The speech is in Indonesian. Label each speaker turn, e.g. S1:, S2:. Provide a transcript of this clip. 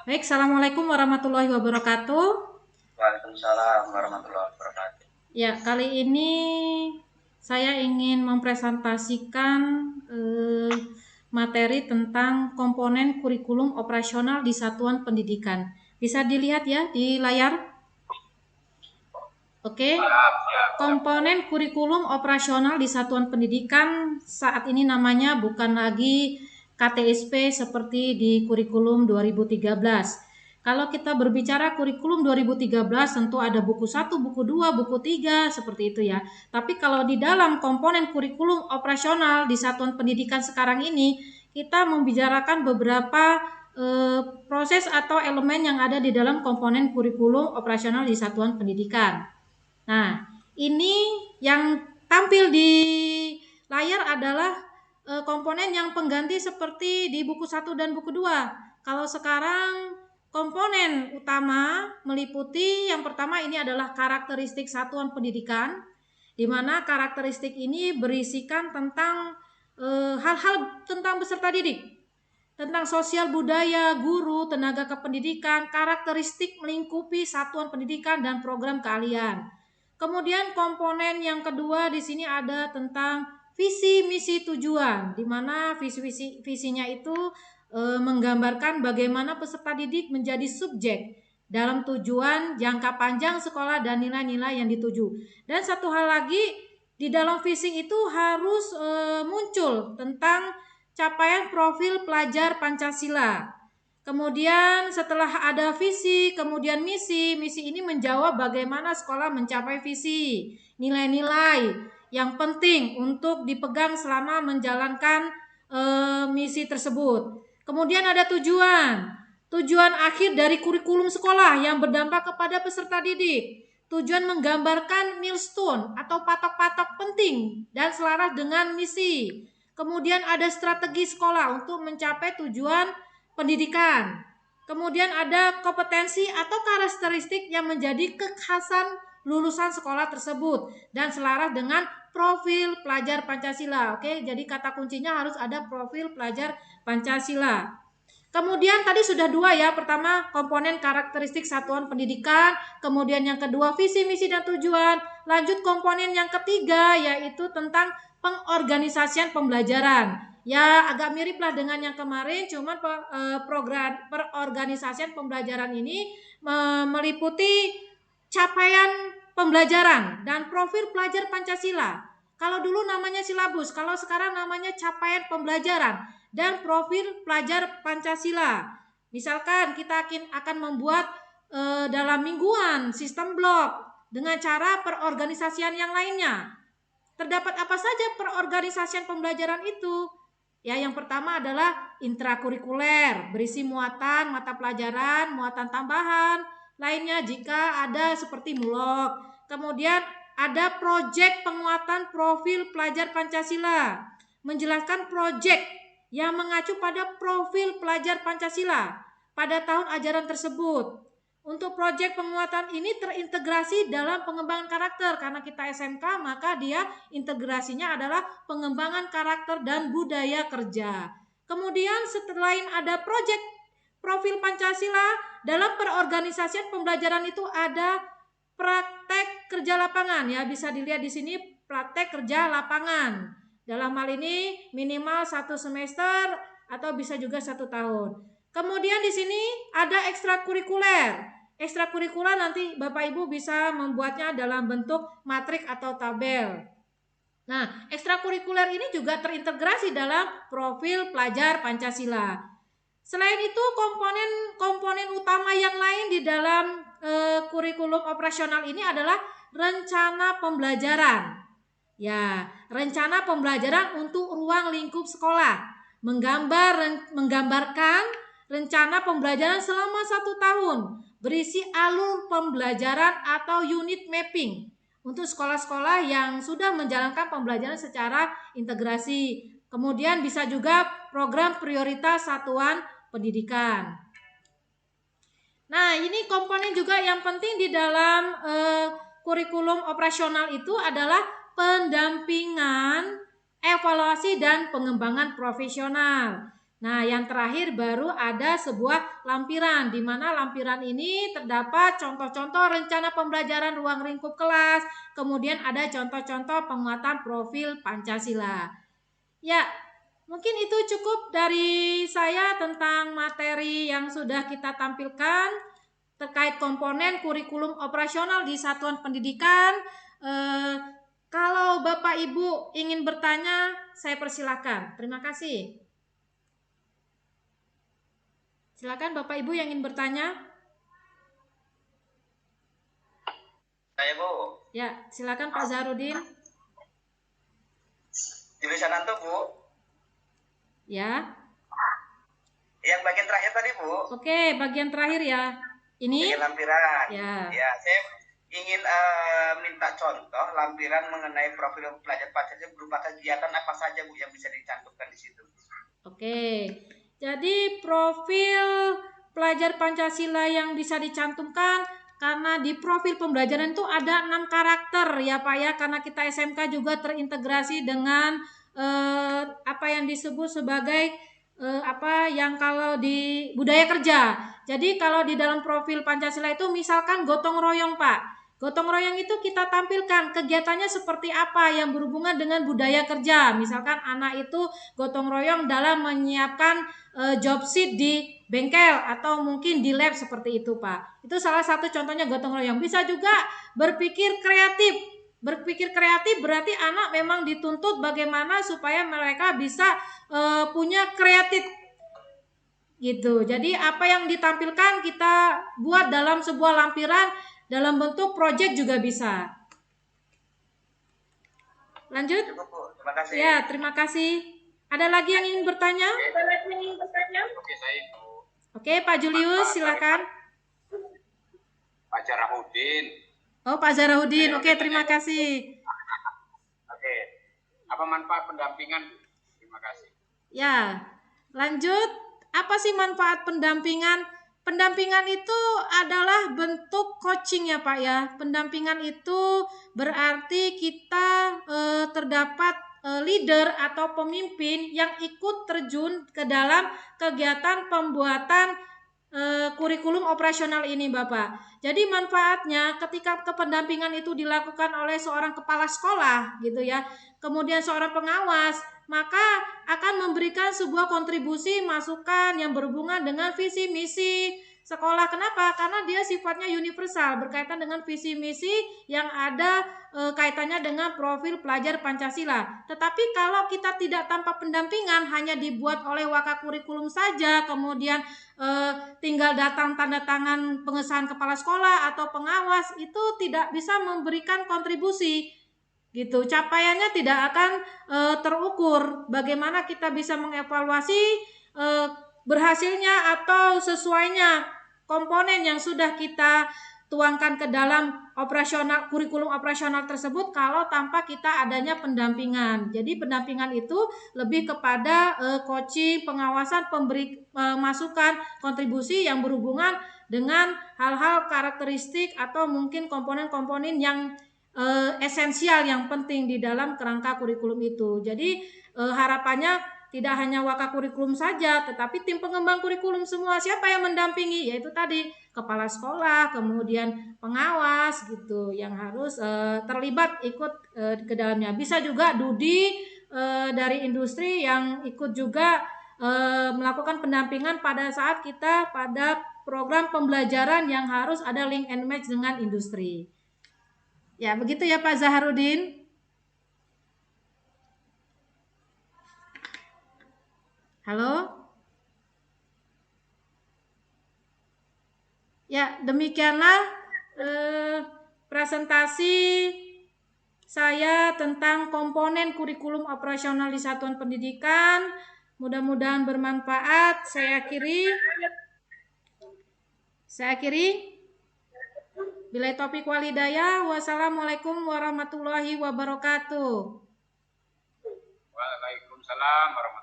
S1: Baik, Assalamualaikum warahmatullahi wabarakatuh.
S2: Waalaikumsalam warahmatullahi wabarakatuh.
S1: Ya, kali ini saya ingin mempresentasikan eh, materi tentang komponen kurikulum operasional di satuan pendidikan. Bisa dilihat ya di layar? Oke.
S2: Siap, siap.
S1: Komponen kurikulum operasional di satuan pendidikan saat ini namanya bukan lagi KTSP seperti di kurikulum 2013. Kalau kita berbicara kurikulum 2013 tentu ada buku 1, buku 2, buku 3 seperti itu ya. Tapi kalau di dalam komponen kurikulum operasional di satuan pendidikan sekarang ini kita membicarakan beberapa proses atau elemen yang ada di dalam komponen kurikulum operasional di satuan pendidikan. Nah, ini yang tampil di layar adalah komponen yang pengganti seperti di buku 1 dan buku 2. Kalau sekarang komponen utama meliputi yang pertama ini adalah karakteristik satuan pendidikan, di mana karakteristik ini berisikan tentang hal-hal tentang peserta didik, tentang sosial budaya, guru, tenaga kependidikan, karakteristik melingkupi satuan pendidikan dan program keahlian. Kemudian komponen yang kedua di sini ada tentang visi, misi, tujuan, di mana visinya itu menggambarkan bagaimana peserta didik menjadi subjek dalam tujuan jangka panjang sekolah dan nilai-nilai yang dituju. Dan satu hal lagi, di dalam visi itu harus muncul tentang capaian profil pelajar Pancasila. Kemudian setelah ada visi, kemudian misi ini menjawab bagaimana sekolah mencapai visi, nilai-nilai yang penting untuk dipegang selama menjalankan misi tersebut. Kemudian ada tujuan akhir dari kurikulum sekolah yang berdampak kepada peserta didik. Tujuan menggambarkan milestone atau patok-patok penting dan selaras dengan misi. Kemudian ada strategi sekolah untuk mencapai tujuan pendidikan. Kemudian ada kompetensi atau karakteristik yang menjadi kekhasan lulusan sekolah tersebut dan selaras dengan profil pelajar Pancasila. Oke, jadi kata kuncinya harus ada profil pelajar Pancasila. Kemudian tadi sudah dua ya, pertama komponen karakteristik satuan pendidikan, kemudian yang kedua visi, misi, dan tujuan. Lanjut komponen yang ketiga yaitu tentang pengorganisasian pembelajaran. Ya agak mirip lah dengan yang kemarin, cuman program perorganisasian pembelajaran ini meliputi capaian pembelajaran dan profil pelajar Pancasila. Kalau dulu namanya silabus, kalau sekarang namanya capaian pembelajaran dan profil pelajar Pancasila. Misalkan kita akan membuat dalam mingguan sistem blok dengan cara perorganisasian yang lainnya. Terdapat apa saja perorganisasian pembelajaran itu? Ya, yang pertama adalah intrakurikuler, berisi muatan mata pelajaran, muatan tambahan, lainnya jika ada seperti mulok. Kemudian ada proyek penguatan profil pelajar Pancasila, menjelaskan proyek yang mengacu pada profil pelajar Pancasila pada tahun ajaran tersebut. Untuk proyek penguatan ini terintegrasi dalam pengembangan karakter. Karena kita SMK, maka dia integrasinya adalah pengembangan karakter dan budaya kerja. Kemudian selain ada proyek profil Pancasila, dalam perorganisasian pembelajaran itu ada praktek kerja lapangan ya, bisa dilihat di sini praktek kerja lapangan. Dalam hal ini minimal 1 semester atau bisa juga 1 tahun. Kemudian di sini ada ekstrakurikuler. Ekstrakurikuler nanti Bapak Ibu bisa membuatnya dalam bentuk matrik atau tabel. Nah, ekstrakurikuler ini juga terintegrasi dalam profil pelajar Pancasila. Selain itu, komponen utama yang lain di dalam kurikulum operasional ini adalah rencana pembelajaran. Ya, rencana pembelajaran untuk ruang lingkup sekolah, menggambarkan rencana pembelajaran selama 1 tahun, berisi alur pembelajaran atau unit mapping untuk sekolah-sekolah yang sudah menjalankan pembelajaran secara integrasi. Kemudian bisa juga program prioritas satuan pendidikan. Nah, ini komponen juga yang penting di dalam kurikulum operasional itu adalah pendampingan, evaluasi, dan pengembangan profesional. Nah, yang terakhir baru ada sebuah lampiran, di mana lampiran ini terdapat contoh-contoh rencana pembelajaran ruang lingkup kelas, kemudian ada contoh-contoh penguatan profil Pancasila. Ya, mungkin itu cukup dari saya tentang materi yang sudah kita tampilkan terkait komponen kurikulum operasional di satuan pendidikan. Kalau Bapak Ibu ingin bertanya, saya persilakan. Terima kasih. Silakan Bapak Ibu yang ingin bertanya.
S2: Saya Bu.
S1: Ya, silakan Pak Zahrudin.
S2: Julisan Anto Bu.
S1: Ya.
S2: Yang bagian terakhir tadi Bu.
S1: Oke, bagian terakhir ya. Ini?
S2: Bagian lampiran.
S1: Ya.
S2: Ya, saya ingin minta contoh lampiran mengenai profil pelajar Pancasila berupa kegiatan apa saja Bu yang bisa dicantumkan di situ.
S1: Oke. Jadi profil pelajar Pancasila yang bisa dicantumkan karena di profil pembelajaran itu ada 6 karakter ya Pak ya, karena kita SMK juga terintegrasi dengan apa yang disebut sebagai apa yang kalau di budaya kerja. Jadi kalau di dalam profil Pancasila itu misalkan gotong royong Pak. Gotong royong itu kita tampilkan kegiatannya seperti apa yang berhubungan dengan budaya kerja. Misalkan anak itu gotong royong dalam menyiapkan job sheet di bengkel atau mungkin di lab seperti itu Pak. Itu salah satu contohnya gotong royong. Bisa juga berpikir kreatif. Berpikir kreatif berarti anak memang dituntut bagaimana supaya mereka bisa punya kreatif gitu. Jadi apa yang ditampilkan kita buat dalam sebuah lampiran dalam bentuk project juga bisa. Lanjut.
S2: Cukup Bu, terima kasih.
S1: Ya, terima kasih. Ada lagi yang ingin bertanya?
S2: Oke, saya Bu.
S1: Oke, Pak Julius, silakan.
S2: Pak Jarahudin.
S1: Oh, Pak Zarahudin. Oke, terima kasih.
S2: Oke. Apa manfaat pendampingan? Terima kasih.
S1: Ya, lanjut. Apa sih manfaat pendampingan? Pendampingan itu adalah bentuk coaching ya Pak ya. Pendampingan itu berarti kita terdapat leader atau pemimpin yang ikut terjun ke dalam kegiatan pembuatan kurikulum operasional ini Bapak. Jadi manfaatnya ketika kependampingan itu dilakukan oleh seorang kepala sekolah gitu ya, kemudian seorang pengawas, maka akan memberikan sebuah kontribusi masukan yang berhubungan dengan visi misi sekolah. Kenapa? Karena dia sifatnya universal, berkaitan dengan visi misi yang ada kaitannya dengan profil pelajar Pancasila. Tetapi kalau kita tidak tanpa pendampingan, hanya dibuat oleh wakakurikulum saja, kemudian tinggal datang tanda tangan pengesahan kepala sekolah atau pengawas, itu tidak bisa memberikan kontribusi gitu. Capaiannya tidak akan terukur. Bagaimana kita bisa mengevaluasi berhasilnya atau sesuainya komponen yang sudah kita tuangkan ke dalam operasional kurikulum operasional tersebut kalau tanpa kita adanya pendampingan. Jadi pendampingan itu lebih kepada coaching, pengawasan, pemberi masukan, kontribusi yang berhubungan dengan hal-hal karakteristik atau mungkin komponen-komponen yang esensial yang penting di dalam kerangka kurikulum itu. Jadi harapannya tidak hanya wakakurikulum saja, tetapi tim pengembang kurikulum semua. Siapa yang mendampingi? Yaitu tadi kepala sekolah, kemudian pengawas gitu, yang harus terlibat ikut ke dalamnya. Bisa juga Dudi dari industri yang ikut juga melakukan pendampingan pada saat kita pada program pembelajaran yang harus ada link and match dengan industri. Ya, begitu ya Pak Zahrudin. Halo? Ya, demikianlah presentasi saya tentang komponen kurikulum operasional di satuan pendidikan. Mudah-mudahan bermanfaat. Saya akhiri. Bila topik walidayah. Wassalamualaikum warahmatullahi wabarakatuh.
S2: Waalaikumsalam warahmatullahi wabarakatuh.